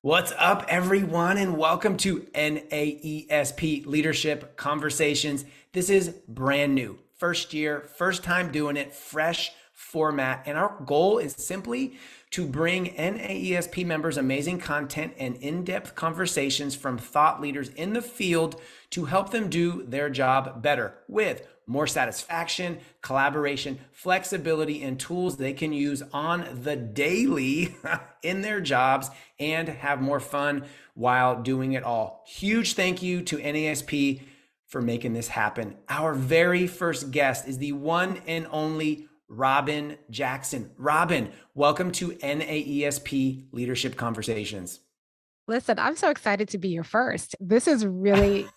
What's up, everyone, and welcome to NAESP Leadership Conversations. This is brand new, first year, first time doing it, fresh format, and our goal is simply to bring NAESP members amazing content and in-depth conversations from thought leaders in the field to help them do their job better with more satisfaction, collaboration, flexibility, and tools they can use on the daily in their jobs and have more fun while doing it all. Huge thank you to NASP for making this happen. Our very first guest is the one and only Robyn Jackson. Robyn, welcome to NAESP Leadership Conversations. Listen, I'm so excited to be your first. This is really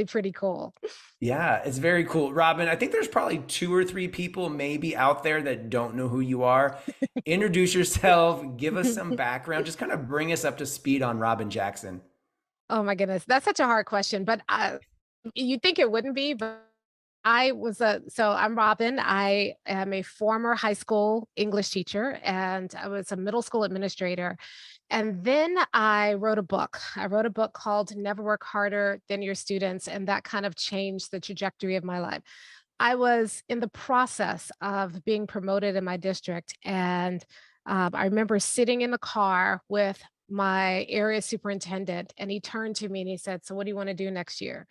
pretty cool. Yeah, it's very cool. Robyn, I think there's probably 2 or 3 people maybe out there that don't know who you are. Introduce yourself, give us some background, just kind of bring us up to speed on Robyn Jackson. Oh my goodness, that's such a hard question, but you'd think it wouldn't be, but so I'm Robyn. I am a former high school English teacher and I was a middle school administrator. And then I wrote a book. I wrote a book called Never Work Harder Than Your Students, and that kind of changed the trajectory of my life. I was in the process of being promoted in my district, and I remember sitting in the car with my area superintendent, and he turned to me and he said, "So what do you want to do next year?"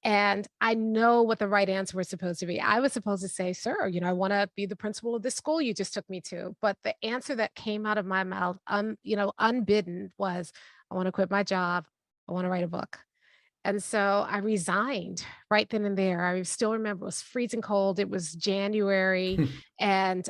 And I know what the right answer was supposed to be. I was supposed to say, "Sir, I want to be the principal of this school you just took me to." But the answer that came out of my mouth, unbidden, was, "I want to quit my job. I want to write a book." And so I resigned right then and there. I still remember it was freezing cold. It was January. And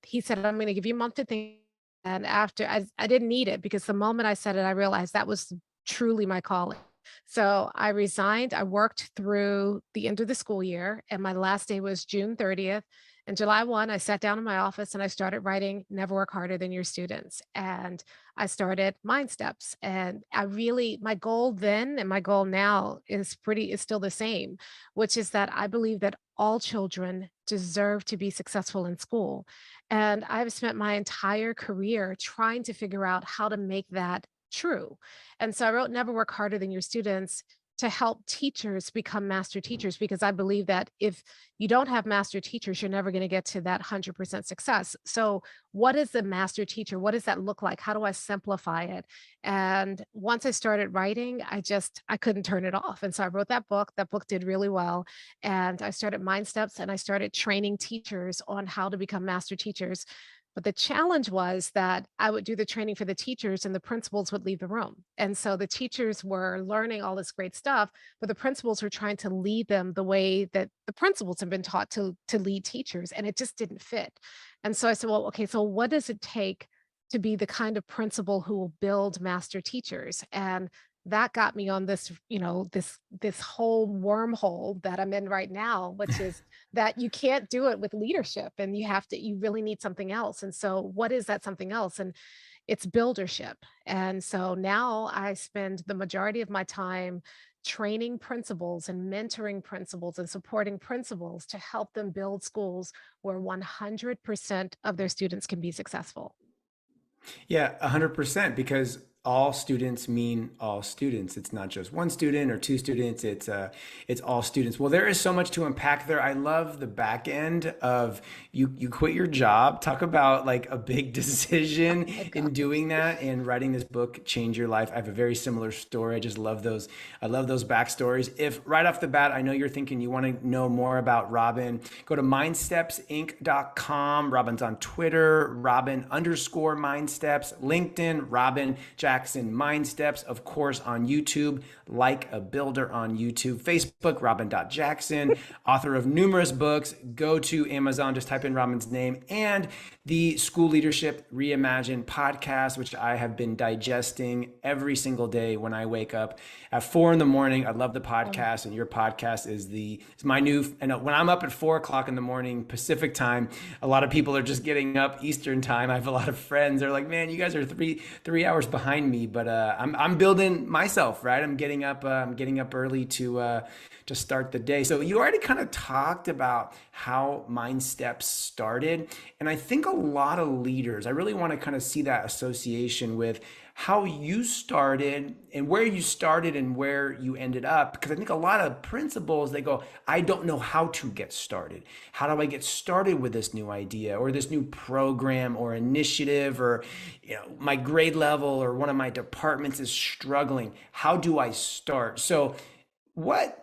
he said, "I'm going to give you a month to think." And after I didn't need it because the moment I said it, I realized that was truly my calling. So I resigned. I worked through the end of the school year, and my last day was June 30th. And July 1, I sat down in my office and I started writing Never Work Harder Than Your Students. And I started Mind Steps. And my goal then and my goal now is still the same, which is that I believe that all children deserve to be successful in school. And I've spent my entire career trying to figure out how to make that true. And so I wrote Never Work Harder Than Your Students to help teachers become master teachers, because I believe that if you don't have master teachers, you're never going to get to that 100% success. So, what is the master teacher? What does that look like? How do I simplify it? And once I started writing, I couldn't turn it off. And so I wrote that book. That book did really well. And I started Mind Steps and I started training teachers on how to become master teachers. But the challenge was that I would do the training for the teachers and the principals would leave the room. And so the teachers were learning all this great stuff, but the principals were trying to lead them the way that the principals have been taught to lead teachers. And it just didn't fit. And so I said, well, okay, so what does it take to be the kind of principal who will build master teachers? And that got me on this whole wormhole that I'm in right now, which is that you can't do it with leadership and you really need something else. And so what is that something else? And it's buildership. And so now I spend the majority of my time training principals and mentoring principals and supporting principals to help them build schools where 100% of their students can be successful. Yeah, 100%, because all students mean all students. It's not just one student or 2 students. It's all students. Well, there is so much to unpack there. I love the back end of you quit your job. Talk about like a big decision in doing that, and writing this book changed your life. I have a very similar story. I just love those. I love those backstories. If right off the bat, I know you're thinking you want to know more about Robyn, go to mindstepsinc.com. Robyn's on Twitter, Robyn_mindsteps, LinkedIn, Robyn Jackson. Jackson Mind Steps, of course, on YouTube, like a builder on YouTube, Facebook, Robyn.Jackson, author of numerous books. Go to Amazon, just type in Robyn's name, and the School Leadership Reimagined podcast, which I have been digesting every single day when I wake up at 4 a.m. I love the podcast, and your podcast is my new, and when I'm up at 4 o'clock in the morning Pacific time, a lot of people are just getting up Eastern time. I have a lot of friends. They're like, man, you guys are three hours behind me, but I'm building myself, right? I'm getting up early to start the day. So you already kind of talked about how Mind Steps started. And I think a lot of leaders, I really want to kind of see that association with how you started and where you ended up. Because I think a lot of principals, they go, I don't know how to get started. How do I get started with this new idea or this new program or initiative, or my grade level or one of my departments is struggling. How do I start? So what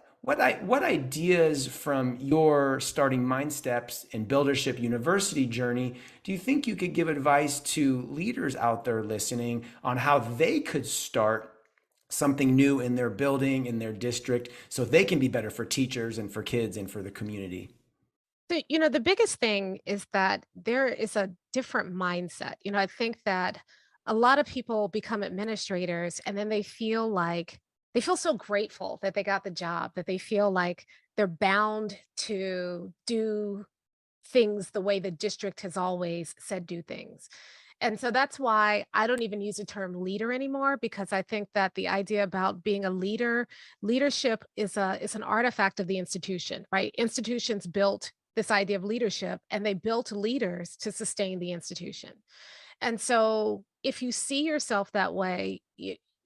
ideas from your starting Mind Steps and Buildership University journey do you think you could give advice to leaders out there listening on how they could start something new in their building, in their district, so they can be better for teachers and for kids and for the community? So, the biggest thing is that there is a different mindset. I think that a lot of people become administrators and then they feel so grateful that they got the job, that they feel like they're bound to do things the way the district has always said do things. And so that's why I don't even use the term leader anymore, because I think that the idea about being a leader, leadership is an artifact of the institution, right? Institutions built this idea of leadership, and they built leaders to sustain the institution. And so if you see yourself that way,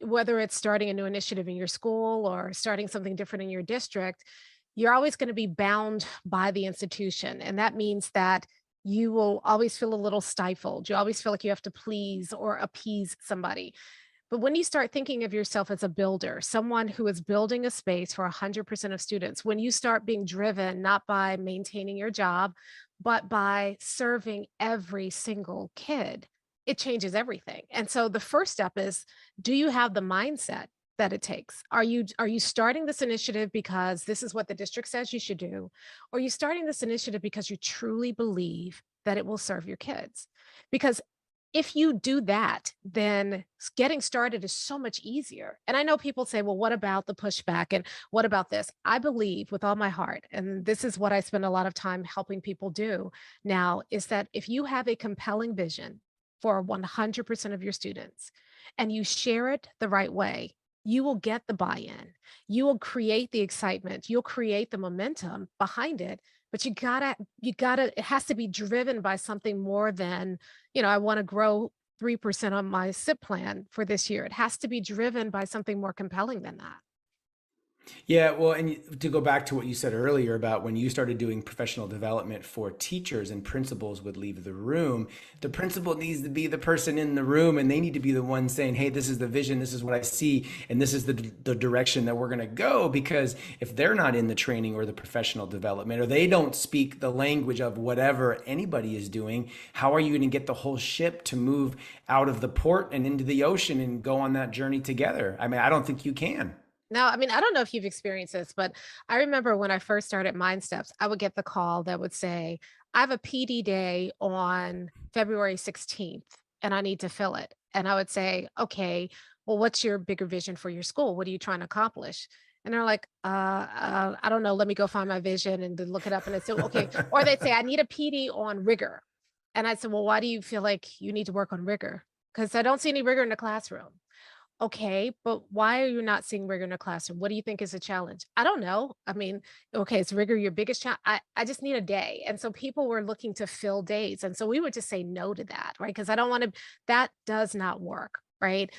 whether it's starting a new initiative in your school or starting something different in your district, you're always going to be bound by the institution. And that means that you will always feel a little stifled. You always feel like you have to please or appease somebody. But when you start thinking of yourself as a builder, someone who is building a space for 100% of students, when you start being driven not by maintaining your job, but by serving every single kid, it changes everything. And so the first step is, do you have the mindset that it takes? Are you starting this initiative because this is what the district says you should do? Or are you starting this initiative because you truly believe that it will serve your kids? Because if you do that, then getting started is so much easier. And I know people say, well, what about the pushback? And what about this? I believe with all my heart, and this is what I spend a lot of time helping people do now, is that if you have a compelling vision for 100% of your students and you share it the right way, you will get the buy-in. You will create the excitement. You'll create the momentum behind it. But you gotta, it has to be driven by something more than, I want to grow 3% on my SIP plan for this year. It has to be driven by something more compelling than that. Yeah, well, and to go back to what you said earlier about when you started doing professional development for teachers and principals would leave the room, the principal needs to be the person in the room, and they need to be the one saying, hey, this is the vision, this is what I see, and this is the direction that we're going to go. Because if they're not in the training or the professional development, or they don't speak the language of whatever anybody is doing, how are you going to get the whole ship to move out of the port and into the ocean and go on that journey together? I mean, I don't think you can. Now, I mean, I don't know if you've experienced this, but I remember when I first started Mind Steps, I would get the call that would say, I have a PD day on February 16th and I need to fill it. And I would say, okay, well, what's your bigger vision for your school? What are you trying to accomplish? And they're like, I don't know. Let me go find my vision and then look it up. And I said, okay. Or they'd say, I need a PD on rigor. And I said, well, why do you feel like you need to work on rigor? Because I don't see any rigor in the classroom. Okay, but why are you not seeing rigor in the classroom? What do you think is a challenge? I don't know. I mean, okay, is rigor your biggest challenge? I just need a day. And so people were looking to fill days. And so we would just say no to that, right? Because I don't want to, that does not work, right?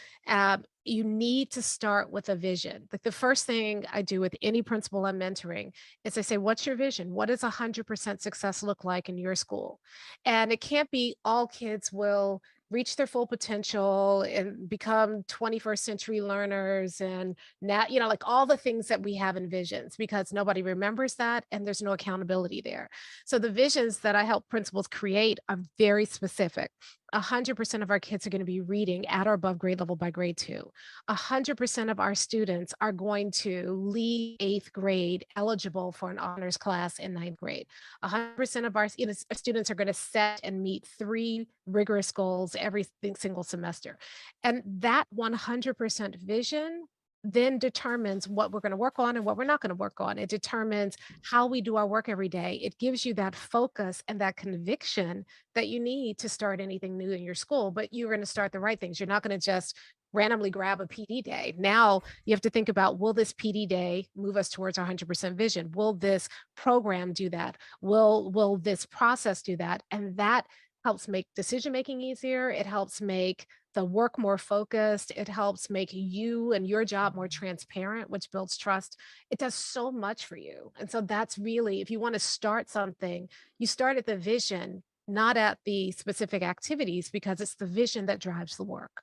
You need to start with a vision. Like the first thing I do with any principal I'm mentoring is I say, what's your vision? What does 100% success look like in your school? And it can't be all kids will reach their full potential and become 21st century learners and now, like all the things that we have in visions, because nobody remembers that and there's no accountability there. So the visions that I help principals create are very specific. 100% of our kids are going to be reading at or above grade level by grade 2. 100% of our students are going to leave 8th grade eligible for an honors class in 9th grade. 100% of our students are going to set and meet 3 rigorous goals every single semester. And that 100% vision then determines what we're going to work on and what we're not going to work on. It determines how we do our work every day. It gives you that focus and that conviction that you need to start anything new in your school, but you're going to start the right things. You're not going to just randomly grab a PD day. Now you have to think about, will this PD day move us towards our 100% vision? Will this program do that? Will this process do that? And that helps make decision making easier. It helps make the work more focused. It helps make you and your job more transparent, which builds trust. It does so much for you. And so that's really, if you want to start something, you start at the vision, not at the specific activities, because it's the vision that drives the work.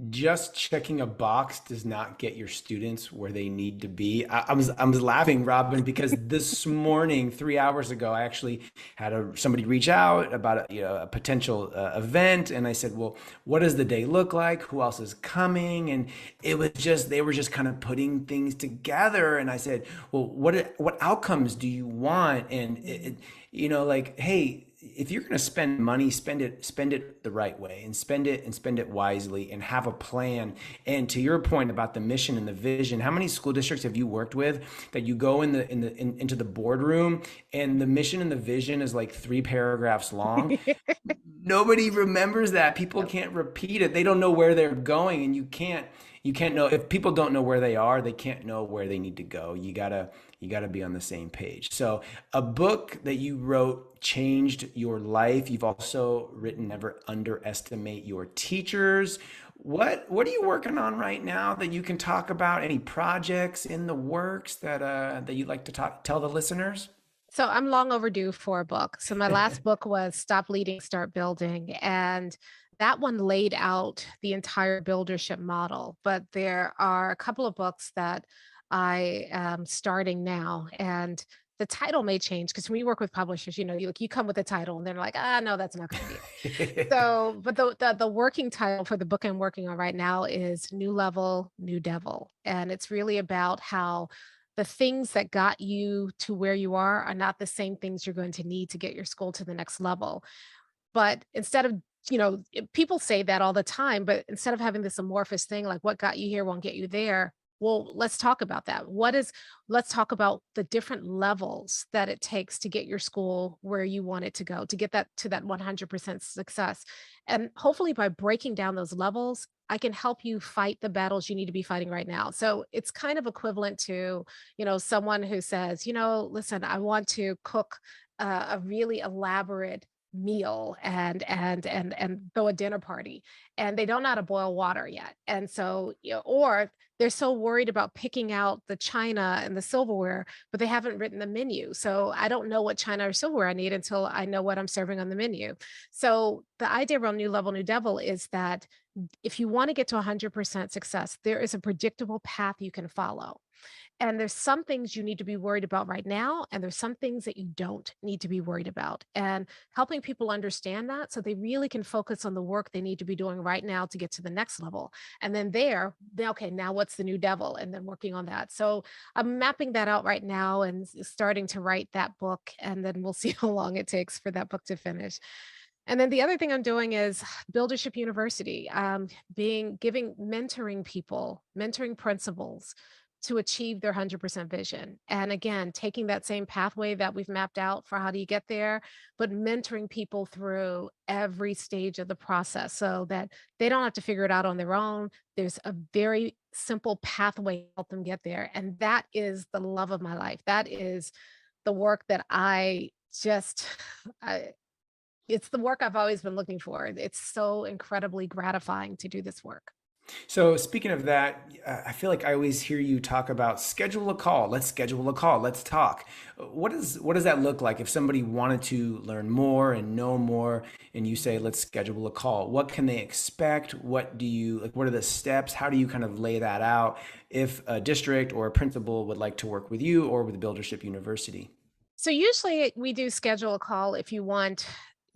Just checking a box does not get your students where they need to be. I was laughing, Robyn, because this morning, 3 hours ago, I actually had somebody reach out about a potential event, and I said, "Well, what does the day look like? Who else is coming?" And it was just they were just kind of putting things together, and I said, "Well, what outcomes do you want?" And like, hey, if you're going to spend money, spend it the right way, and spend it wisely, and have a plan. And to your point about the mission and the vision, how many school districts have you worked with that you go into the boardroom and the mission and the vision is like 3 paragraphs long? Nobody remembers that. People can't repeat it. They don't know where they're going, and you can't know. If people don't know where they are, they can't know where they need to go. You gotta be on the same page. So a book that you wrote changed your life. You've also written Never Underestimate Your Teachers. What are you working on right now that you can talk about? Any projects in the works that you'd like to tell the listeners? So I'm long overdue for a book. So my last book was Stop Leading, Start Building. And that one laid out the entire buildership model. But there are a couple of books that I am starting now. And the title may change because when you work with publishers, you come with a title and they're like, no, that's not going to be it. So, but the working title for the book I'm working on right now is New Level, New Devil. And it's really about how the things that got you to where you are not the same things you're going to need to get your school to the next level. But instead of, people say that all the time, but instead of having this amorphous thing like what got you here won't get you there, well, let's talk about that. Let's talk about the different levels that it takes to get your school where you want it to go, to get that to that 100% success. And hopefully by breaking down those levels, I can help you fight the battles you need to be fighting right now. So it's kind of equivalent to, someone who says, listen, I want to cook a really elaborate meal and throw a dinner party, and they don't know how to boil water yet. And so, or they're so worried about picking out the china and the silverware, but they haven't written the menu. So I don't know what china or silverware I need until I know what I'm serving on the menu. So the idea around New Level, New Devil is that if you want to get to 100% success, there is a predictable path you can follow. And there's some things you need to be worried about right now, and there's some things that you don't need to be worried about. And helping people understand that so they really can focus on the work they need to be doing right now to get to the next level. And then okay, now what's the new devil? And then working on that. So I'm mapping that out right now and starting to write that book. And then we'll see how long it takes for that book to finish. And then the other thing I'm doing is Buildership University, mentoring people, mentoring principals to achieve their 100% vision. And again, taking that same pathway that we've mapped out for how do you get there, but mentoring people through every stage of the process so that they don't have to figure it out on their own. There's a very simple pathway to help them get there. And that is the love of my life. That is the work that I it's the work I've always been looking for. It's so incredibly gratifying to do this work. So speaking of that, I feel like I always hear you talk about schedule a call. Let's schedule a call. Let's talk. What does that look like if somebody wanted to learn more and know more, and you say let's schedule a call? What can they expect? What do you like? What are the steps? How do you kind of lay that out if a district or a principal would like to work with you or with Buildership University? So usually we do schedule a call if you want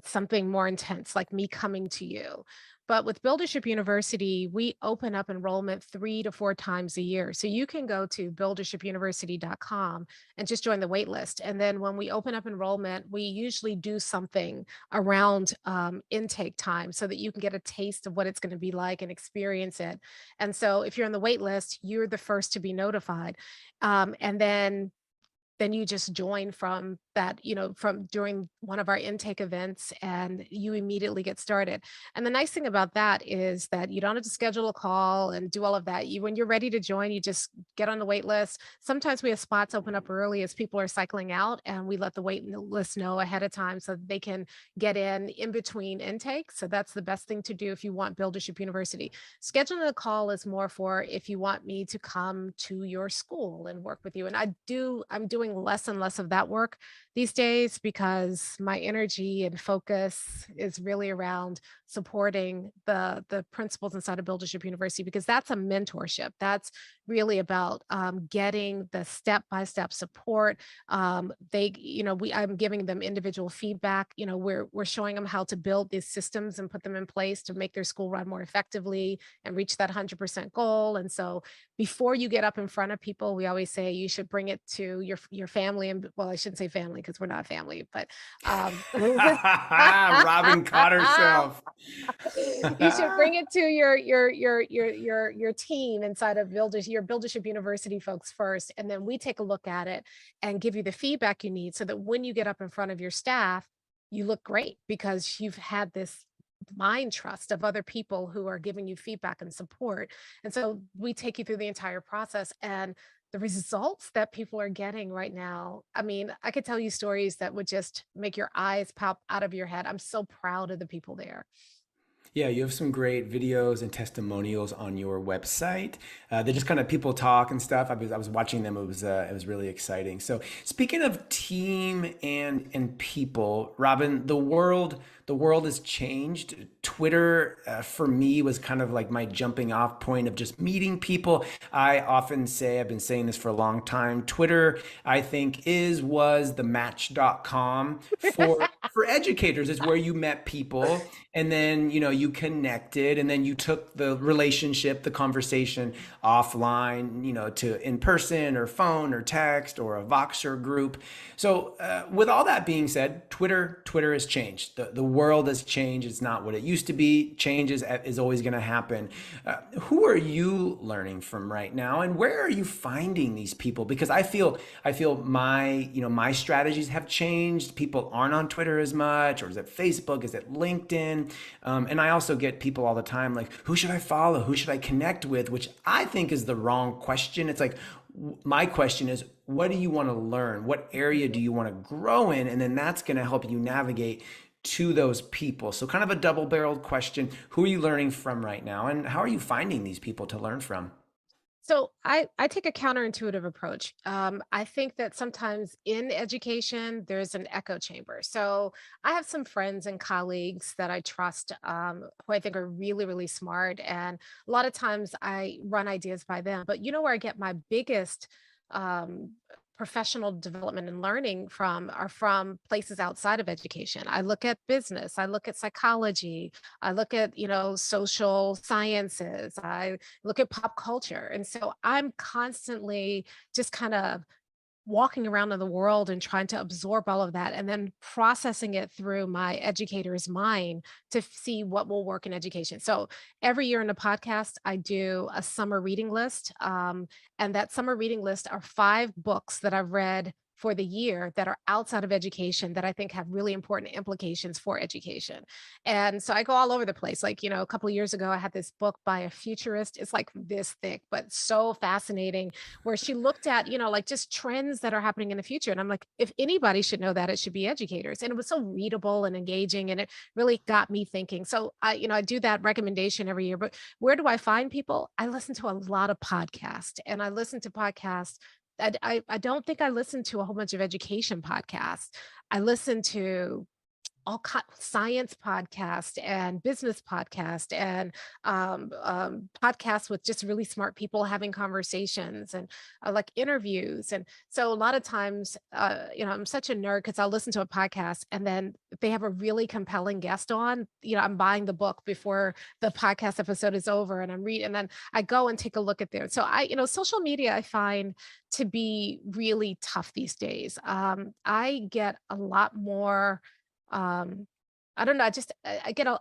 something more intense, like me coming to you. But with Buildership University, we open up enrollment 3 to 4 times a year. So you can go to buildershipuniversity.com and just join the wait list. And then when we open up enrollment, we usually do something around intake time so that you can get a taste of what it's going to be like and experience it. And so if you're on the wait list, you're the first to be notified. And then you just join from that, from during one of our intake events, and you immediately get started. And the nice thing about that is that you don't have to schedule a call and do all of that. When you're ready to join, you just get on the wait list. Sometimes we have spots open up early as people are cycling out, and we let the wait list know ahead of time so that they can get in between intakes. So that's the best thing to do if you want Buildership University. Scheduling a call is more for if you want me to come to your school and work with you. And I'm doing less and less of that work these days because my energy and focus is really around supporting the principals inside of Buildership University, because that's a mentorship. That's really about getting the step-by-step support. I'm giving them individual feedback. We're showing them how to build these systems and put them in place to make their school run more effectively and reach that 100% goal. And so before you get up in front of people, we always say you should bring it to your family. And well, I shouldn't say family because we're not family, but Robyn caught herself. you should bring it to your team inside of your Buildership University folks first, and then we take a look at it and give you the feedback you need so that when you get up in front of your staff, you look great because you've had this mind trust of other people who are giving you feedback and support. And so we take you through the entire process, and the results that people are getting right now. I mean, I could tell you stories that would just make your eyes pop out of your head. I'm so proud of the people there. Yeah, you have some great videos and testimonials on your website. They just kind of people talk and stuff. I was watching them. It was really exciting. So speaking of team and people, Robyn, the world has changed. Twitter for me was kind of like my jumping off point of just meeting people. I often say, I've been saying this for a long time, Twitter I think was the match.com for educators. It's where you met people, and then you connected, and then you took the relationship, the conversation offline, to in person or phone or text or a Voxer group. So with all that being said, Twitter has changed. The world has changed. It's not what it used to be. Change is always going to happen. Who are you learning from right now, and where are you finding these people? Because I feel my strategies have changed. People aren't on Twitter as much, or is it Facebook? Is it LinkedIn? And I also get people all the time like, who should I follow? Who should I connect with? Which I think is the wrong question. It's like, my question is, what do you want to learn? What area do you want to grow in? And then that's going to help you navigate to those people. So kind of a double-barreled question. Who are you learning from right now? And how are you finding these people to learn from? So I take a counterintuitive approach. I think that sometimes in education, there's an echo chamber. So I have some friends and colleagues that I trust, who I think are really, really smart. And a lot of times I run ideas by them. But you know where I get my biggest um, professional development and learning from are from places outside of education. I look at business, I look at psychology, I look at, social sciences, I look at pop culture. And so I'm constantly just kind of walking around in the world and trying to absorb all of that and then processing it through my educator's mind to see what will work in education. So every year in the podcast, I do a summer reading list. And that summer reading list are 5 books that I've read for the year that are outside of education that I think have really important implications for education. And so I go all over the place. Like, a couple of years ago, I had this book by a futurist. It's like this thick, but so fascinating, where she looked at, like just trends that are happening in the future. And I'm like, if anybody should know that, it should be educators. And it was so readable and engaging, and it really got me thinking. So I do that recommendation every year. But where do I find people? I listen to a lot of podcasts, and I listen to podcasts. I don't think I listen to a whole bunch of education podcasts. I listen to science podcast and business podcast and podcasts with just really smart people having conversations and like interviews. And so a lot of times, I'm such a nerd because I'll listen to a podcast and then if they have a really compelling guest on, I'm buying the book before the podcast episode is over and I'm reading and then I go and take a look at there. So social media I find to be really tough these days. I get a lot more um, I don't know,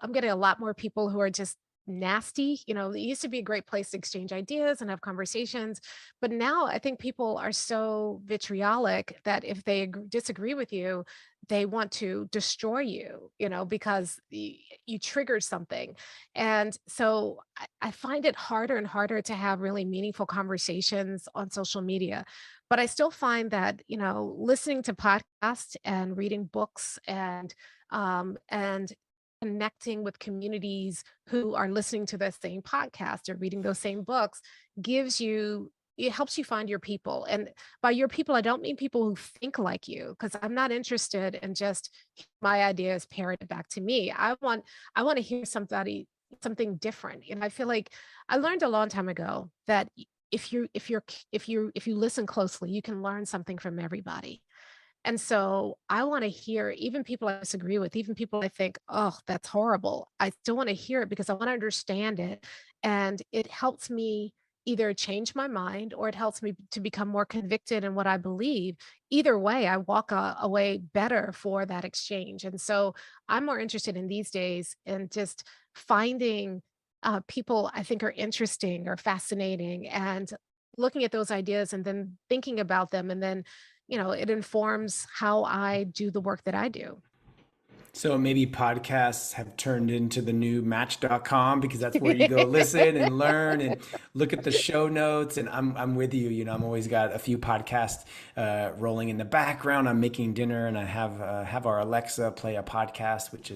I'm getting a lot more people who are just nasty. It used to be a great place to exchange ideas and have conversations, but now I think people are so vitriolic that if they disagree with you, they want to destroy you, because you triggered something. And so I find it harder and harder to have really meaningful conversations on social media. But I still find that, listening to podcasts and reading books and connecting with communities who are listening to the same podcast or reading those same books it helps you find your people. And by your people, I don't mean people who think like you, because I'm not interested in just my ideas parroted back to me. I want to hear something different. And I feel like I learned a long time ago that if you listen closely, you can learn something from everybody. And so I want to hear even people I disagree with, even people I think, oh, that's horrible. I still want to hear it because I want to understand it. And it helps me either change my mind or it helps me to become more convicted in what I believe. Either way, I walk away better for that exchange. And so I'm more interested in these days in just finding people I think are interesting or fascinating and looking at those ideas and then thinking about them and then it informs how I do the work that I do. So maybe podcasts have turned into the new match.com because that's where you go listen and learn and look at the show notes. And I'm with you. I'm always got a few podcasts rolling in the background. I'm making dinner and I have our Alexa play a podcast, which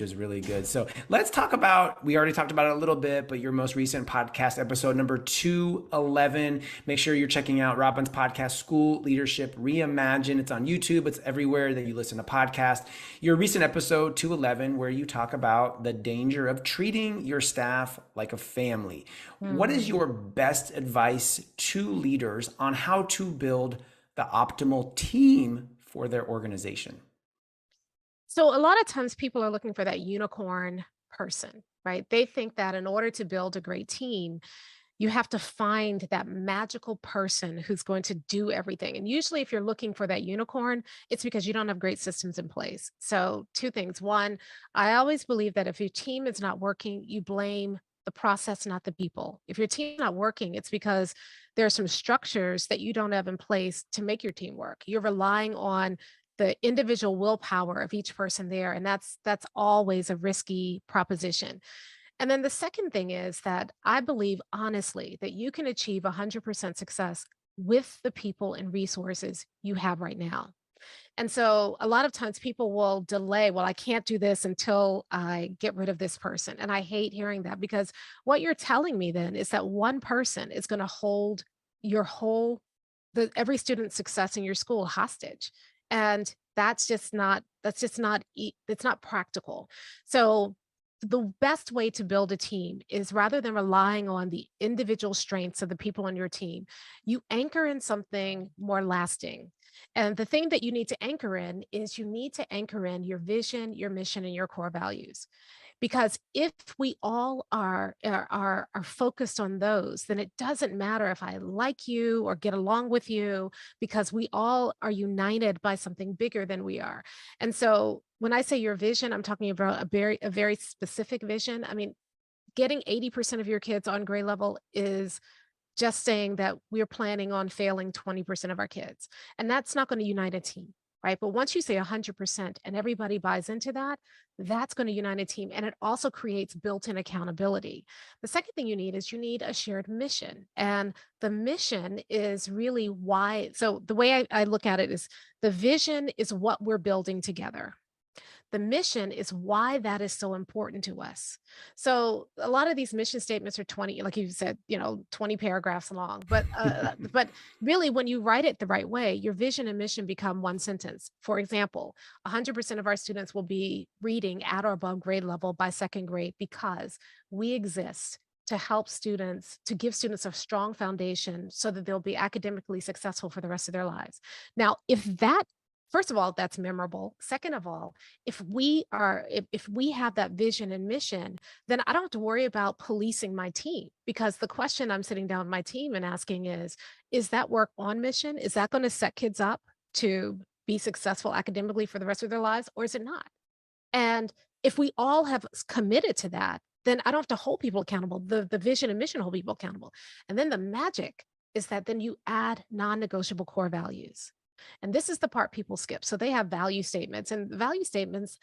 is really good. So let's talk about, we already talked about it a little bit, but your most recent podcast episode number 211. Make sure you're checking out Robyn's podcast, School Leadership Reimagine. It's on YouTube. It's everywhere that you listen to podcasts. Your recent episode 211, where you talk about the danger of treating your staff like a family. What is your best advice to leaders on how to build the optimal team for their organization? So a lot of times people are looking for that unicorn person, right? They think that in order to build a great team, you have to find that magical person who's going to do everything. And usually, if you're looking for that unicorn, it's because you don't have great systems in place. So, two things. One, I always believe that if your team is not working, you blame the process, not the people. If your team's not working, it's because there are some structures that you don't have in place to make your team work. You're relying on the individual willpower of each person there. And that's always a risky proposition. And then the second thing is that I believe honestly that you can achieve 100% success with the people and resources you have right now. And so a lot of times people will delay, well, I can't do this until I get rid of this person. And I hate hearing that because what you're telling me then is that one person is going to hold your every student's success in your school hostage. And it's not practical. So the best way to build a team is rather than relying on the individual strengths of the people on your team, you anchor in something more lasting. And the thing that you need to anchor in is you need to anchor in your vision, your mission, and your core values. Because if we all are focused on those, then it doesn't matter if I like you or get along with you, because we all are united by something bigger than we are. And so when I say your vision, I'm talking about a very specific vision. I mean, getting 80% of your kids on grade level is just saying that we're planning on failing 20% of our kids. And that's not going to unite a team, right? But once you say 100% and everybody buys into that, that's going to unite a team. And it also creates built-in accountability. The second thing you need is you need a shared mission. And the mission is really why. So the way I look at it is the vision is what we're building together. The mission is why that is so important to us. So a lot of these mission statements are 20, like you said, 20 paragraphs long, but really when you write it the right way, your vision and mission become one sentence. For example, 100% of our students will be reading at or above grade level by second grade because we exist to help students, to give students a strong foundation so that they'll be academically successful for the rest of their lives. Now, if that, first of all, that's memorable. Second of all, if we have that vision and mission, then I don't have to worry about policing my team, because the question I'm sitting down with my team and asking is that work on mission? Is that going to set kids up to be successful academically for the rest of their lives, or is it not? And if we all have committed to that, then I don't have to hold people accountable. The vision and mission hold people accountable. And then the magic is that then you add non-negotiable core values. And this is the part people skip. So they have value statements, and the value statements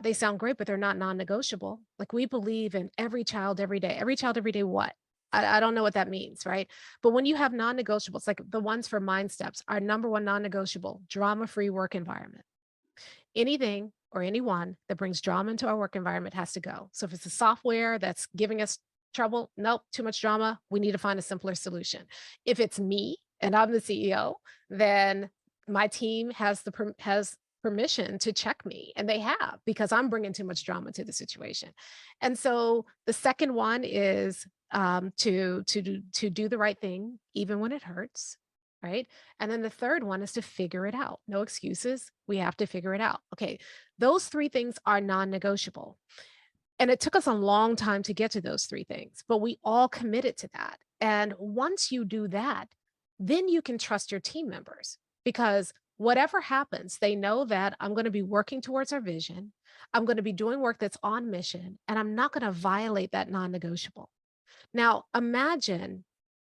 they sound great, but they're not non-negotiable. Like, we believe in every child every day. Every child every day, what? I don't know what that means, right? But when you have non-negotiables, like the ones for Mind Steps, our number one non-negotiable, drama-free work environment. Anything or anyone that brings drama into our work environment has to go. So if it's a software that's giving us trouble, nope, too much drama, we need to find a simpler solution. If it's me and I'm the CEO, then my team has permission to check me, and they have, because I'm bringing too much drama to the situation. And so the second one is to do the right thing even when it hurts, right? And then the third one is to figure it out. No excuses. We have to figure it out. Okay, those three things are non-negotiable. And it took us a long time to get to those three things, but we all committed to that. And once you do that, then you can trust your team members, because whatever happens, they know that I'm going to be working towards our vision. I'm going to be doing work that's on mission, and I'm not going to violate that non-negotiable. Now, imagine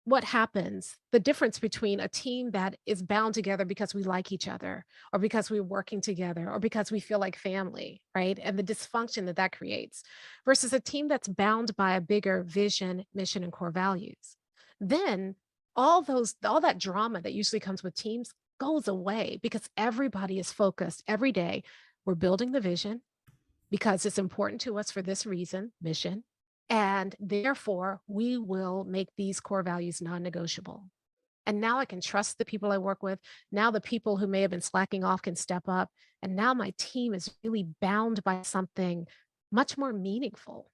what happens, the difference between a team that is bound together because we like each other, or because we're working together, or because we feel like family, right? And the dysfunction that that creates, versus a team that's bound by a bigger vision, mission, and core values. Then all that drama that usually comes with teams goes away, because everybody is focused every day. We're building the vision because it's important to us for this reason, mission, and therefore we will make these core values non-negotiable. And now I can trust the people I work with. Now the people who may have been slacking off can step up. And now my team is really bound by something much more meaningful.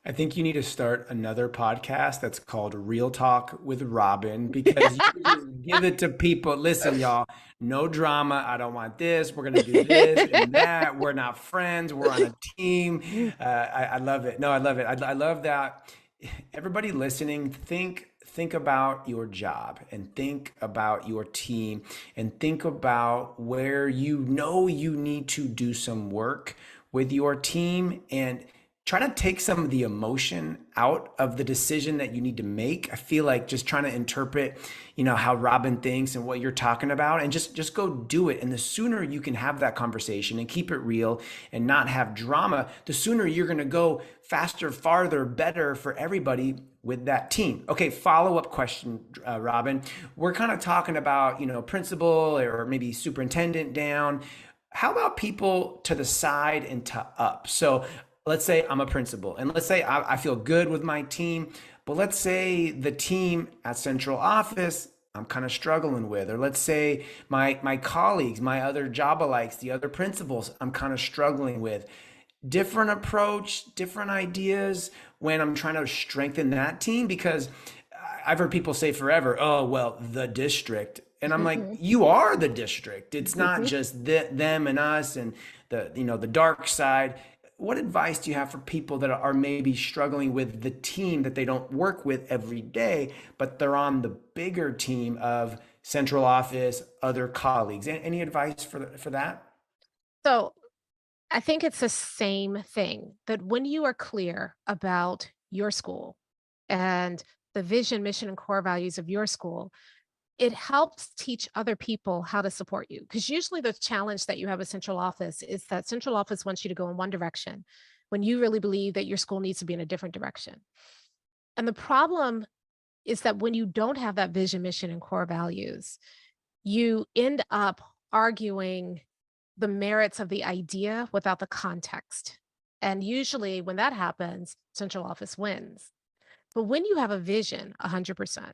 I think you need to start another podcast that's called Real Talk with Robyn, because you can just give it to people. Listen, y'all, no drama. I don't want this. We're going to do this and that. We're not friends. We're on a team. I love it. No, I love it. I love that. Everybody listening, think about your job, and think about your team, and think about where you know you need to do some work with your team, and try to take some of the emotion out of the decision that you need to make. I feel like just trying to interpret, how Robyn thinks and what you're talking about, and just go do it. And the sooner you can have that conversation and keep it real and not have drama, the sooner you're going to go faster, farther, better for everybody with that team. Okay, follow-up question, Robyn. We're kind of talking about, principal or maybe superintendent down. How about people to the side and to up? So let's say I'm a principal, and let's say I feel good with my team, but let's say the team at central office I'm kind of struggling with, or let's say my colleagues, my other job alikes, the other principals I'm kind of struggling with. Different approach, different ideas when I'm trying to strengthen that team, because I've heard people say forever, oh, well, the district. And I'm like, you are the district. It's not just them and us and the dark side. What advice do you have for people that are maybe struggling with the team that they don't work with every day, but they're on the bigger team of central office, other colleagues? Any advice for that? So I think it's the same thing, that when you are clear about your school and the vision, mission, and core values of your school, it helps teach other people how to support you. Because usually the challenge that you have with central office is that central office wants you to go in one direction when you really believe that your school needs to be in a different direction. And the problem is that when you don't have that vision, mission, and core values, you end up arguing the merits of the idea without the context. And usually when that happens, central office wins. But when you have a vision, 100%,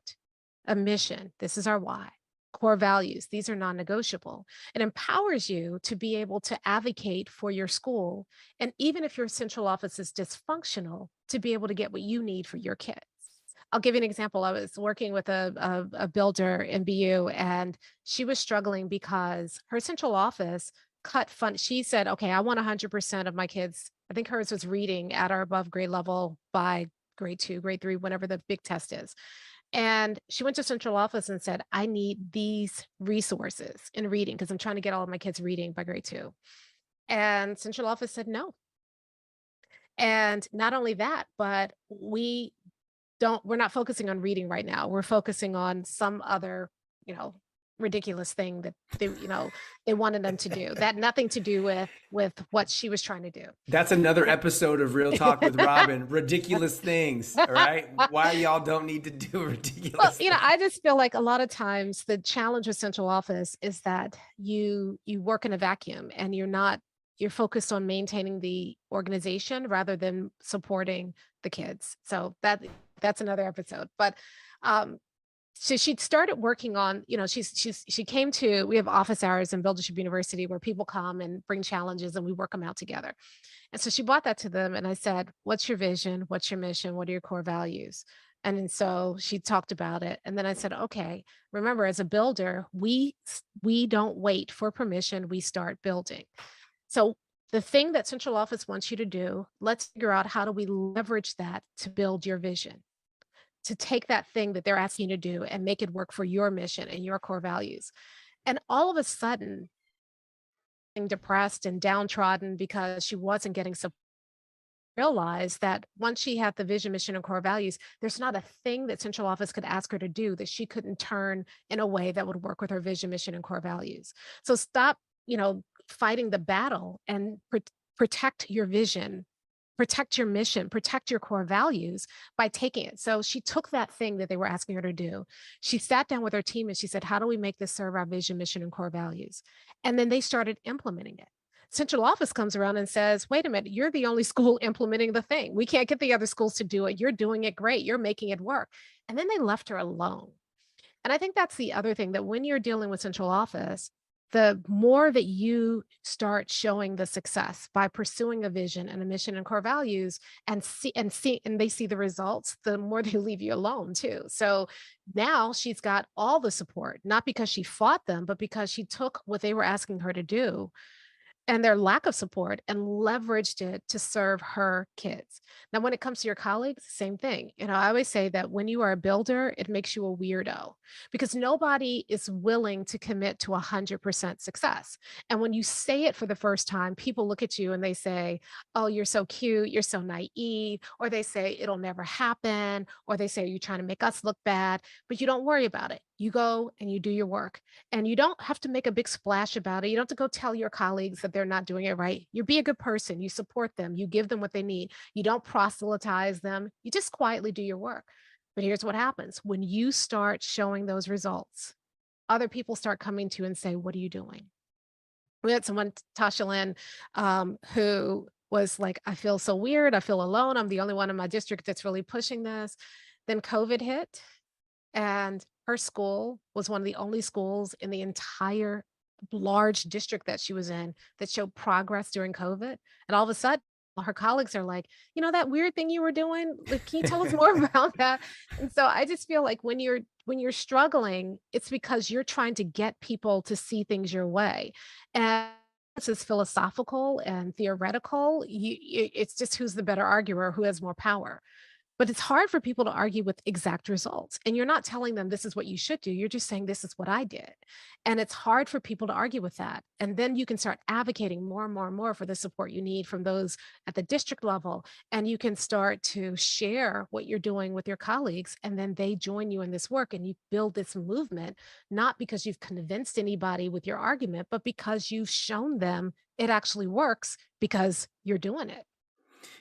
a mission, this is our why, core values, these are non negotiable. It empowers you to be able to advocate for your school. And even if your central office is dysfunctional, to be able to get what you need for your kids. I'll give you an example. I was working with a builder in BU, and she was struggling because her central office cut fund. She said, okay, I want 100% of my kids. I think hers was reading at or above grade level by grade two, grade three, whenever the big test is. And she went to central office and said, I need these resources in reading because I'm trying to get all of my kids reading by grade two. And central office said no. And not only that, but we're not focusing on reading right now. We're focusing on some other, you know, ridiculous thing that they wanted them to do. That nothing to do with what she was trying to do. That's another episode of Real Talk with Robyn. Ridiculous things. All right. Why y'all don't need to do ridiculous Well, things. I just feel like a lot of times the challenge with central office is that you work in a vacuum and you're focused on maintaining the organization rather than supporting the kids. So that's another episode. But so she started working on, she came to, we have office hours in Leadership University where people come and bring challenges and we work them out together. And so she brought that to them and I said, what's your vision? What's your mission? What are your core values? And then so she talked about it. And then I said, okay, remember as a builder, we don't wait for permission. We start building. So the thing that central office wants you to do, let's figure out how do we leverage that to build your vision, to take that thing that they're asking you to do and make it work for your mission and your core values. And all of a sudden, being depressed and downtrodden because she wasn't getting support, realized that once she had the vision, mission, and core values, there's not a thing that central office could ask her to do that she couldn't turn in a way that would work with her vision, mission, and core values. So stop, fighting the battle and protect your vision, protect your mission, protect your core values by taking it. So she took that thing that they were asking her to do. She sat down with her team and she said, how do we make this serve our vision, mission, and core values? And then they started implementing it. Central office comes around and says, wait a minute, you're the only school implementing the thing. We can't get the other schools to do it. You're doing it great. You're making it work. And then they left her alone. And I think that's the other thing, that when you're dealing with central office, the more that you start showing the success by pursuing a vision and a mission and core values and they see the results, the more they leave you alone too. So now she's got all the support, not because she fought them, but because she took what they were asking her to do and their lack of support and leveraged it to serve her kids. Now, when it comes to your colleagues, same thing. I always say that when you are a builder, it makes you a weirdo because nobody is willing to commit to 100% success. And when you say it for the first time, people look at you and they say, oh, you're so cute, you're so naive, or they say it'll never happen, or they say you're trying to make us look bad, but you don't worry about it. You go and you do your work and you don't have to make a big splash about it. You don't have to go tell your colleagues that they're not doing it right. You be a good person. You support them. You give them what they need. You don't proselytize them. You just quietly do your work. But here's what happens. When you start showing those results, other people start coming to you and say, what are you doing? We had someone, Tasha Lynn, who was like, I feel so weird. I feel alone. I'm the only one in my district that's really pushing this. Then COVID hit. And her school was one of the only schools in the entire large district that she was in that showed progress during COVID. And all of a sudden, her colleagues are like, that weird thing you were doing, like, can you tell us more about that? And so I just feel like when you're struggling, it's because you're trying to get people to see things your way. And this is philosophical and theoretical. It's just who's the better arguer, who has more power. But it's hard for people to argue with exact results. And you're not telling them this is what you should do. You're just saying this is what I did. And it's hard for people to argue with that. And then you can start advocating more and more and more for the support you need from those at the district level. And you can start to share what you're doing with your colleagues. And then they join you in this work and you build this movement, not because you've convinced anybody with your argument, but because you've shown them it actually works because you're doing it.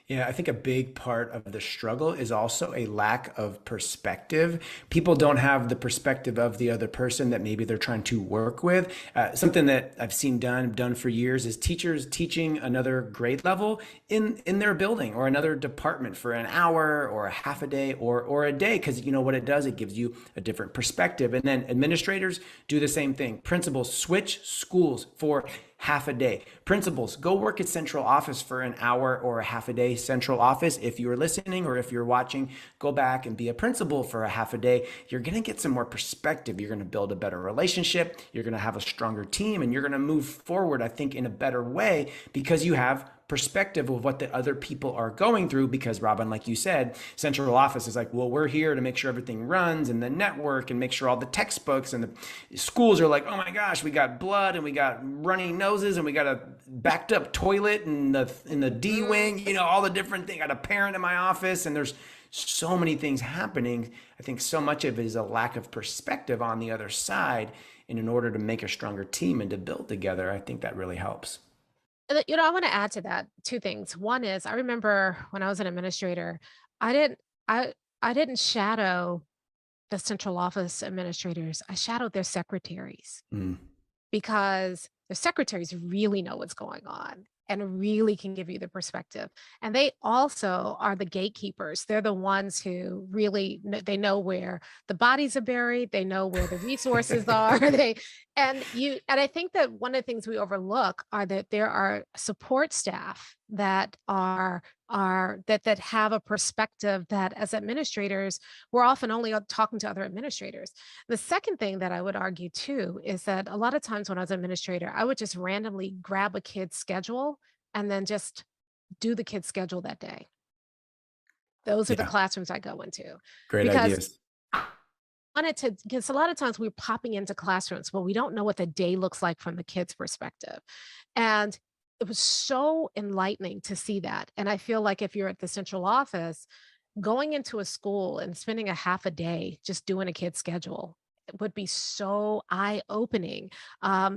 Yeah, I think a big part of the struggle is also a lack of perspective. People don't have the perspective of the other person that maybe they're trying to work with. Something that I've seen done for years is teachers teaching another grade level in their building or another department for an hour or a half a day or a day, because you know what it does, it gives you a different perspective. And then administrators do the same thing. Principals switch schools for half a day. Principals, go work at central office for an hour or a half a day. Central office, if you're listening or if you're watching, go back and be a principal for a half a day. You're going to get some more perspective. You're going to build a better relationship. You're going to have a stronger team, and you're going to move forward, I think, in a better way because you have perspective of what the other people are going through. Because Robyn, like you said, central office is like, well, we're here to make sure everything runs and the network and make sure all the textbooks, and the schools are like, oh my gosh, we got blood and we got runny noses and we got a backed up toilet in the D wing, you know, all the different things. I got a parent in my office, and there's so many things happening. I think so much of it is a lack of perspective on the other side. And in order to make a stronger team and to build together, I think that really helps. I want to add to that two things. One is I remember when I was an administrator, I didn't I I didn't shadow the central office administrators. I shadowed their secretaries Mm. because the secretaries really know what's going on and really can give you the perspective. And they also are the gatekeepers. They're the ones who really they know where the bodies are buried, they know where the resources are. And I think that one of the things we overlook are that there are support staff that that have a perspective that as administrators we're often only talking to other administrators. The second thing that I would argue too is that a lot of times when I was an administrator, I would just randomly grab a kid's schedule and then just do the kid's schedule that day. Those are the Yeah, classrooms I go into great because ideas. I wanted to, because a lot of times we're popping into classrooms, but we don't know what the day looks like from the kid's perspective. And it was so enlightening to see that. And I feel like if you're at the central office, going into a school and spending a half a day just doing a kid's schedule would be so eye-opening.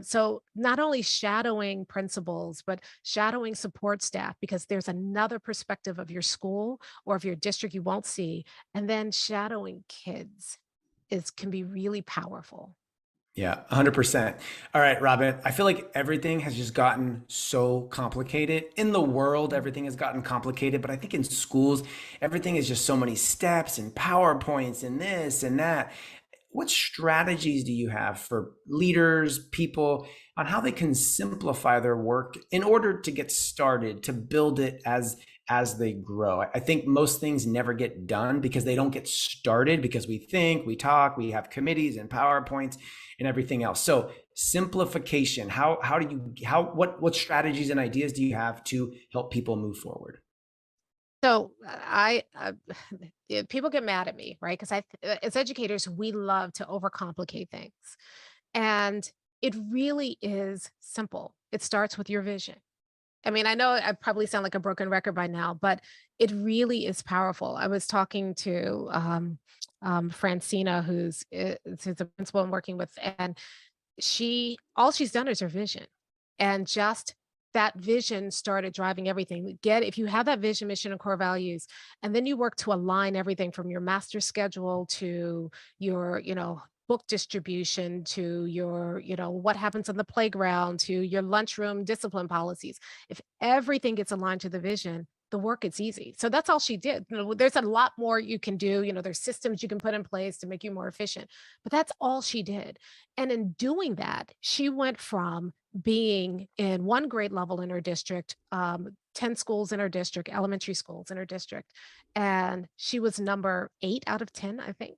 So not only shadowing principals, but shadowing support staff because there's another perspective of your school or of your district you won't see, and then shadowing kids is can be really powerful. Yeah, 100%. All right, Robyn, I feel like everything has just gotten so complicated. In the world, everything has gotten complicated, but I think in schools, everything is just so many steps and PowerPoints and this and that. What strategies do you have for leaders, people, on how they can simplify their work in order to get started, to build it as they grow? I think most things never get done because they don't get started because we think, we talk, we have committees and PowerPoints and everything else. So simplification, how do you what strategies and ideas do you have to help people move forward? So yeah, people get mad at me, right? Because as educators, we love to overcomplicate things. And it really is simple. It starts with your vision. I mean, I know I probably sound like a broken record by now, but it really is powerful. I was talking to Francina, who's a principal I'm working with, and all she's done is her vision. And just that vision started driving everything. Get if you have that vision, mission, and core values, and then you work to align everything from your master schedule to your, book distribution to your, what happens on the playground to your lunchroom discipline policies. If everything gets aligned to the vision, the work is easy. So that's all she did. There's a lot more you can do. There's systems you can put in place to make you more efficient, but that's all she did. And in doing that, she went from being in one grade level in her district, 10 schools in her district, elementary schools in her district, and she was number 8 out of 10, I think.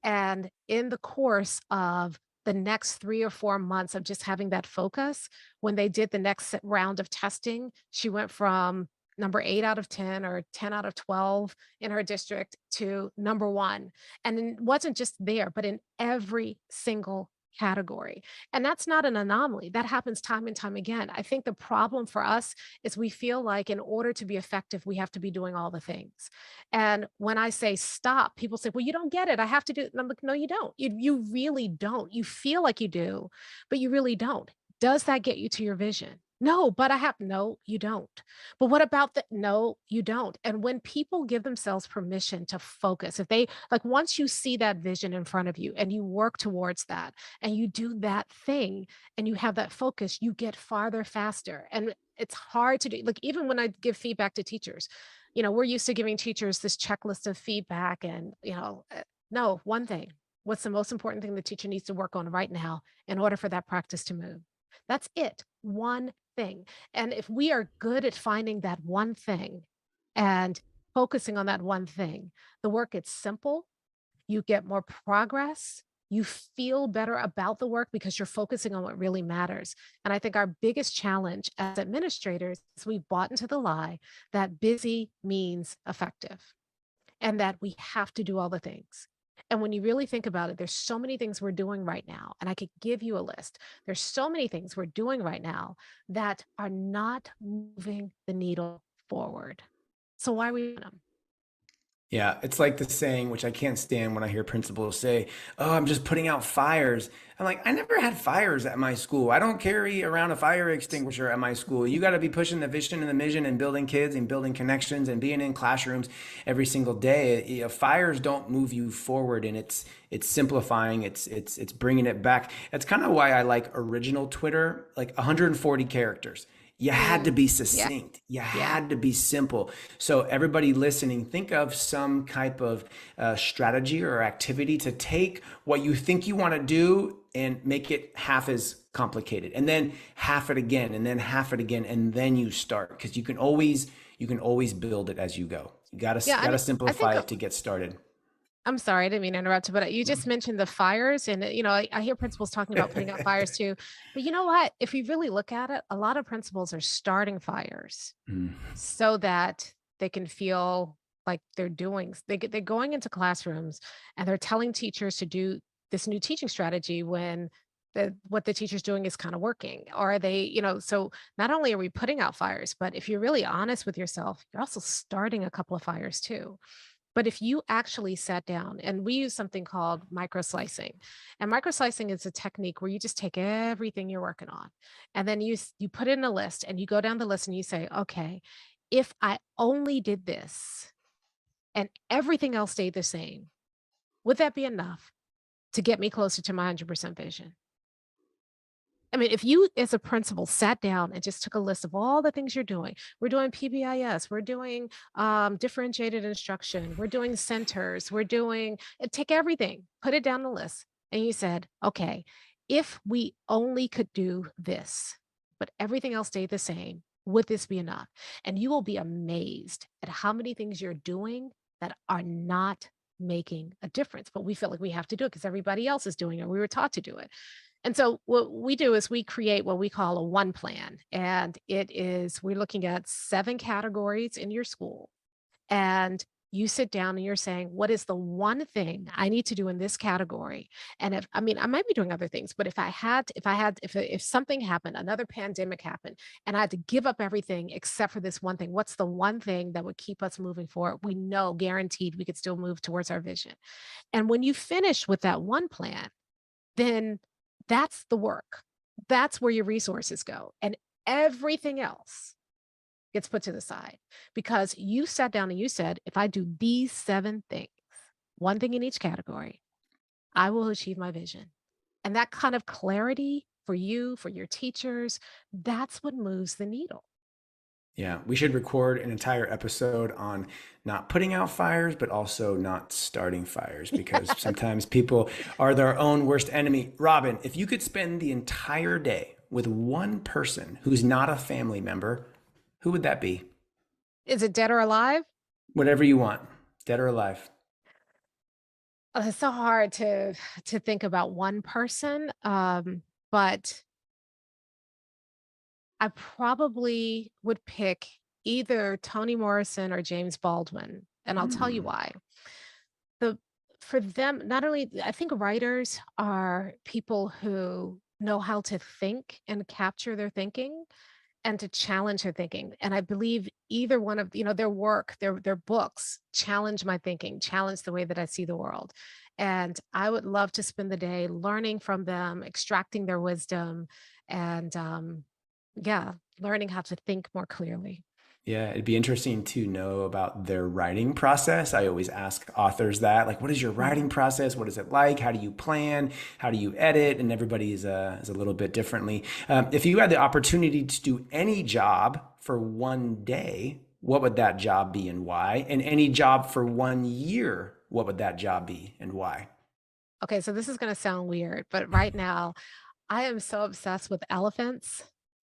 And in the course of the next 3 or 4 months of just having that focus, when they did the next round of testing, she went from number 8 out of 10 or 10 out of 12 in her district to number 1. And it wasn't just there, but in every single category. And that's not an anomaly. That happens time and time again. I think the problem for us is we feel like in order to be effective, we have to be doing all the things. And when I say stop, people say, well, you don't get it. I have to do it. And I'm like, no, you don't. You really don't. You feel like you do, but you really don't. Does that get you to your vision? No, but I have no, you don't. But what about the no, you don't. And when people give themselves permission to focus, if they like once you see that vision in front of you and you work towards that and you do that thing and you have that focus, you get farther faster. And it's hard to do. Like even when I give feedback to teachers, we're used to giving teachers this checklist of feedback and, no, one thing. What's the most important thing the teacher needs to work on right now in order for that practice to move? That's it. One thing. And if we are good at finding that one thing and focusing on that one thing, the work gets simple, you get more progress, you feel better about the work because you're focusing on what really matters. And I think our biggest challenge as administrators is we bought into the lie that busy means effective and that we have to do all the things. And when you really think about it, there's so many things we're doing right now, and I could give you a list. There's so many things we're doing right now that are not moving the needle forward. So why are we doing them? Yeah, it's like the saying, which I can't stand when I hear principals say, "Oh, I'm just putting out fires." I'm like, I never had fires at my school. I don't carry around a fire extinguisher at my school. You got to be pushing the vision and the mission and building kids and building connections and being in classrooms every single day. Fires don't move you forward, and it's simplifying. It's bringing it back. That's kind of why I like original Twitter, like 140 characters. You had to Mm, be yeah, succinct. You yeah, had to be simple. So everybody listening, think of some type of strategy or activity to take what you think you want to do and make it half as complicated, and then half it again, and then half it again, and then you start because you can always build it as you go. You gotta yeah. I gotta mean, I simplify think it to get started. I'm sorry, I didn't mean to interrupt you, but you just mentioned the fires, and I hear principals talking about putting out fires too. But you know what? If you really look at it, a lot of principals are starting fires Mm. so that they can feel like they're going into classrooms and they're telling teachers to do this new teaching strategy when what the teacher's doing is kind of working. Or are they, so not only are we putting out fires, but if you're really honest with yourself, you're also starting a couple of fires too. But if you actually sat down, and we use something called micro slicing, and micro slicing is a technique where you just take everything you're working on and then you put it in a list and you go down the list and you say, okay, if I only did this and everything else stayed the same, would that be enough to get me closer to my 100% vision? I mean, if you as a principal sat down and just took a list of all the things you're doing, we're doing PBIS, we're doing differentiated instruction, we're doing centers, we're doing, take everything, put it down the list. And you said, okay, if we only could do this, but everything else stayed the same, would this be enough? And you will be amazed at how many things you're doing that are not making a difference. But we feel like we have to do it because everybody else is doing it. We were taught to do it. And so what we do is we create what we call a one plan. And it is, we're looking at 7 categories in your school. And you sit down and you're saying, what is the one thing I need to do in this category? And if, I mean, I might be doing other things, but if something happened, another pandemic happened, and I had to give up everything except for this one thing, what's the one thing that would keep us moving forward? We know guaranteed we could still move towards our vision. And when you finish with that one plan, then that's the work. That's where your resources go. And everything else gets put to the side because you sat down and you said, if I do these 7 things, one thing in each category, I will achieve my vision. And that kind of clarity for you, for your teachers, that's what moves the needle. Yeah, we should record an entire episode on not putting out fires, but also not starting fires because sometimes people are their own worst enemy. Robyn, if you could spend the entire day with one person who's not a family member, who would that be? Is it dead or alive? Whatever you want, dead or alive. Oh, it's so hard to think about one person. But I probably would pick either Toni Morrison or James Baldwin, and I'll tell you Hmm. why. The For them, not only I think writers are people who know how to think and capture their thinking and to challenge their thinking. And I believe either one of, their work, their books challenge my thinking, challenge the way that I see the world. And I would love to spend the day learning from them, extracting their wisdom, and Yeah, learning how to think more clearly. Yeah, it'd be interesting to know about their writing process. I always ask authors that, like, what is your writing Mhm. process? What is it like? How do you plan? How do you edit? And everybody is a little bit differently. If you had the opportunity to do any job for one day, what would that job be and why? And any job for 1 year, what would that job be and why? Okay, so this is going to sound weird, but right now I am so obsessed with elephants,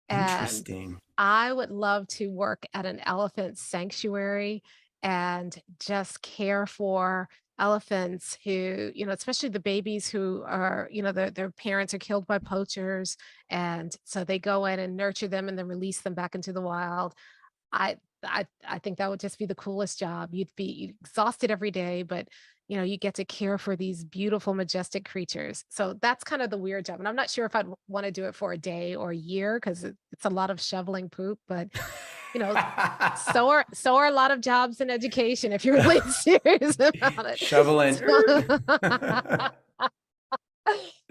and Interesting. I would love to work at an elephant sanctuary and just care for elephants who, especially the babies who are, their parents are killed by poachers. And so they go in and nurture them and then release them back into the wild. I think that would just be the coolest job. You'd be exhausted every day, but you get to care for these beautiful, majestic creatures. So that's kind of the weird job. And I'm not sure if I'd want to do it for a day or a year because it's a lot of shoveling poop, but you know, so are a lot of jobs in education if you're really serious about it. Shoveling. So,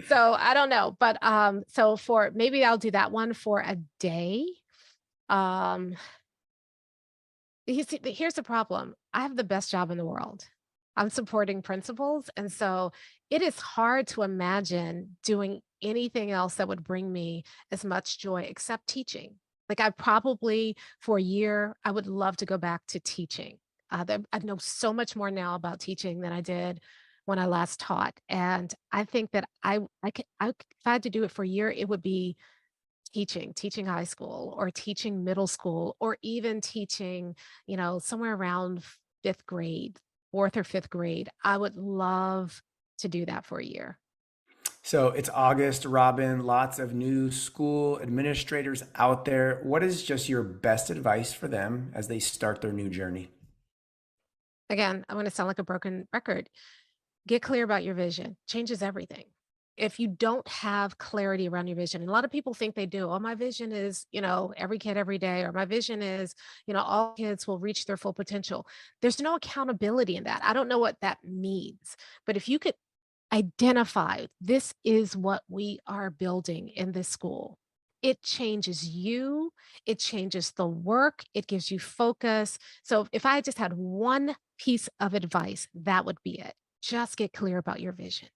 so I don't know, but so for maybe I'll do that one for a day. Um, here's the problem. I have the best job in the world. I'm supporting principals, and so it is hard to imagine doing anything else that would bring me as much joy except teaching. Like I probably for a year, I would love to go back to teaching. I know so much more now about teaching than I did when I last taught, and I think that if I had to do it for a year, it would be teaching high school or teaching middle school or even teaching, somewhere around 5th grade, 4th or 5th grade. I would love to do that for a year. So it's August, Robyn, lots of new school administrators out there. What is just your best advice for them as they start their new journey? Again, I'm gonna sound like a broken record. Get clear about your vision. Changes everything. If you don't have clarity around your vision, and a lot of people think they do. Oh, my vision is, every kid every day, or my vision is, all kids will reach their full potential. There's no accountability in that. I don't know what that means, but if you could identify this is what we are building in this school. It changes you, it changes the work, it gives you focus. So if I just had one piece of advice, that would be it. Just get clear about your vision.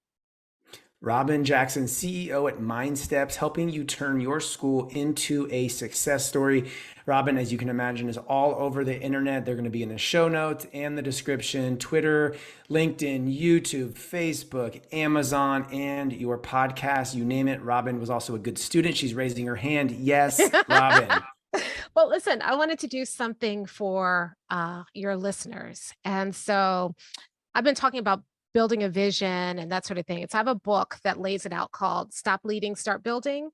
Robyn Jackson, CEO at MindSteps, helping you turn your school into a success story. Robyn, as you can imagine, is all over the internet. They're going to be in the show notes and the description: Twitter, LinkedIn, YouTube, Facebook, Amazon, and your podcast. You name it. Robyn was also a good student. She's raising her hand. Yes, Robyn. Well, listen, I wanted to do something for your listeners. And so I've been talking about building a vision and that sort of thing. So I have a book that lays it out called Stop Leading, Start Building.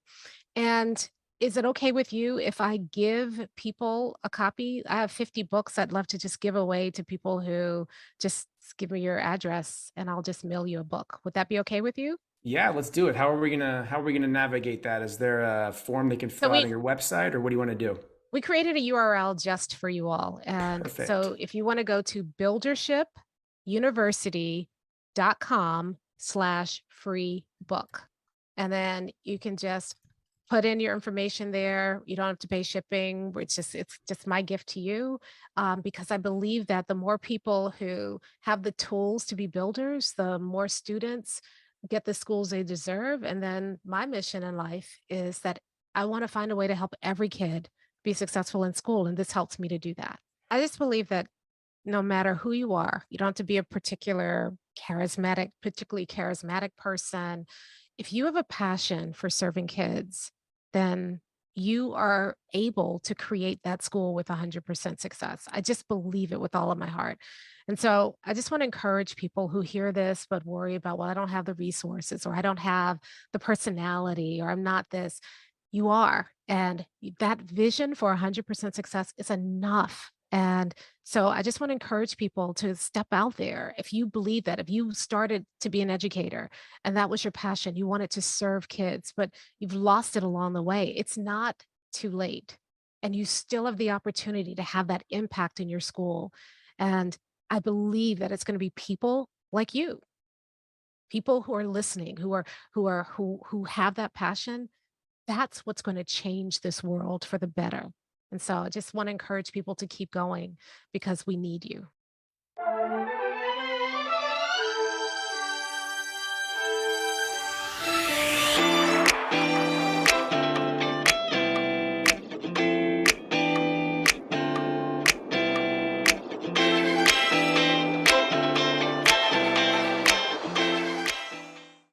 And is it okay with you if I give people a copy? I have 50 books I'd love to just give away to people who just give me your address and I'll just mail you a book. Would that be okay with you? Yeah, let's do it. How are we gonna navigate that? Is there a form they can So fill out we on your website, or what do you want to do? we created a URL just for you all. And Perfect. so if you want to go to buildershipuniversity.com/free book, and then you can just put in your information there. You don't have to pay shipping. It's just my gift to you, because I believe that the more people who have the tools to be builders, the more students get the schools they deserve. And then my mission in life is that I want to find a way to help every kid be successful in school, and this helps me to do that. I just believe that no matter who you are, you don't have to be a particularly charismatic person. If you have a passion for serving kids, then you are able to create that school with 100% success. I just believe it with all of my heart. And so I just want to encourage people who hear this but worry about, well, I don't have the resources, or I don't have the personality, or I'm not this. You are. And that vision for 100% success is enough. And so I just want to encourage people to step out there. If you believe that, if you started to be an educator and that was your passion, you wanted to serve kids, but you've lost it along the way, it's not too late. And you still have the opportunity to have that impact in your school. And I believe that it's going to be people like you, people who are listening, who have that passion. that's what's going to change this world for the better. And so I just want to encourage people to keep going because we need you.